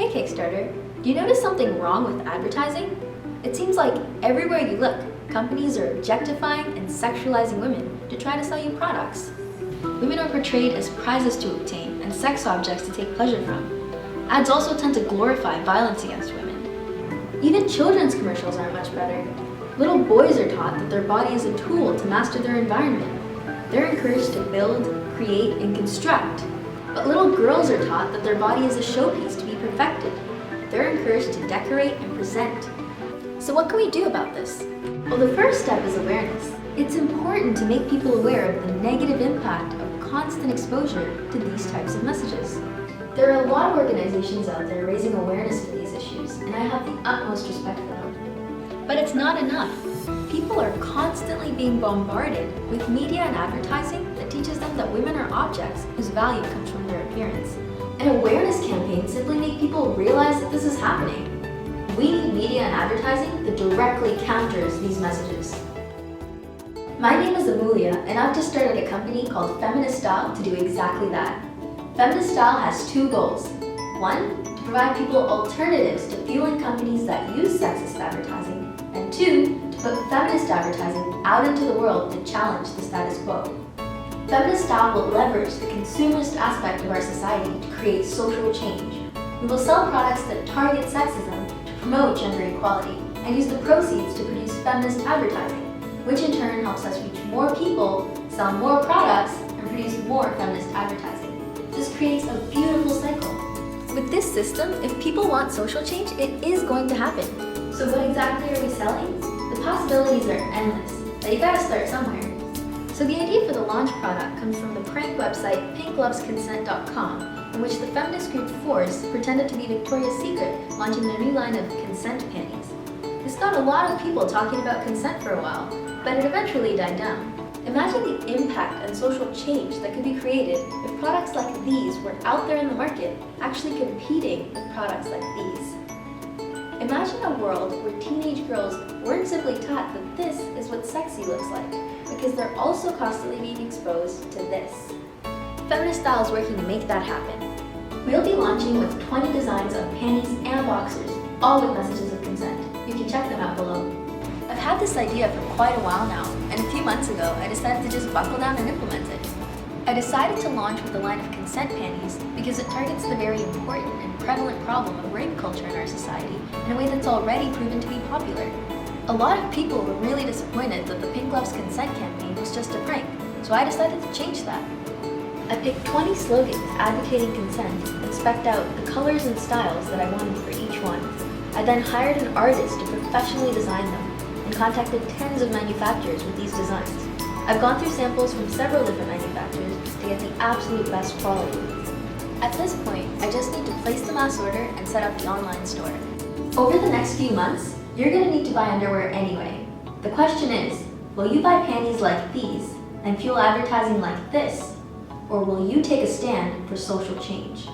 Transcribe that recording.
Hey Kickstarter, do you notice something wrong with advertising? It seems like everywhere you look, companies are objectifying and sexualizing women to try to sell you products. Women are portrayed as prizes to obtain and sex objects to take pleasure from. Ads also tend to glorify violence against women. Even children's commercials aren't much better. Little boys are taught that their body is a tool to master their environment. They're encouraged to build, create, and construct. But little girls are taught that their body is a showpiece to be perfected. They're encouraged to decorate and present. So what can we do about this? Well, the first step is awareness. It's important to make people aware of the negative impact of constant exposure to these types of messages. There are a lot of organizations out there raising awareness for these issues, and I have the utmost respect for them. But it's not enough. People are constantly being bombarded with media and advertising that teaches them that women are objects whose value comes from their appearance. An awareness campaign simply makes people realize that this is happening. We need media and advertising that directly counters these messages. My name is Amelia, and I've just started a company called Feminist to do exactly that. Feminist has two goals. One, to provide people alternatives to fueling companies that use sexist advertising, and two, to put feminist advertising out into the world to challenge the status quo. Feminist will leverage the consumerist aspect of our society to create social change. We will sell products that target sexism to promote gender equality, and use the proceeds to produce feminist advertising, which in turn helps us reach more people, sell more products, and produce more feminist advertising. This creates a beautiful cycle. With this system, if people want social change, it is going to happen. So what exactly are we selling? The possibilities are endless, but you gotta start somewhere. So the idea for the launch product comes from the prank website pinklovesconsent.com, in which the feminist group Force pretended to be Victoria's Secret, launching their new line of consent panties. This got a lot of people talking about consent for a while, but it eventually died down. Imagine the impact and social change that could be created if products like these were out there in the market, actually competing with products like these. Imagine a world where teenage girls weren't simply taught that this is what sexy looks like, because they're also constantly being exposed to this. Feminist Style is working to make that happen. We'll be launching with 20 designs of panties and boxers, all with messages of consent. You can check them out below. I've had this idea for quite a while now, and a few months ago I decided to just buckle down and implement it. I decided to launch with a line of consent panties because it targets the very important and prevalent problem of rape culture in our society in a way that's already proven to be popular. A lot of people were really disappointed that the Pink Loves Consent campaign was just a prank, so I decided to change that. I picked 20 slogans advocating consent and spec'd out the colors and styles that I wanted for each one. I then hired an artist to professionally design them and contacted tens of manufacturers with these designs. I've gone through samples from several different manufacturers to get the absolute best quality. At this point, I just need to place the mass order and set up the online store. Over the next few months, you're going to need to buy underwear anyway. The question is, will you buy panties like these and fuel advertising like this, or will you take a stand for social change?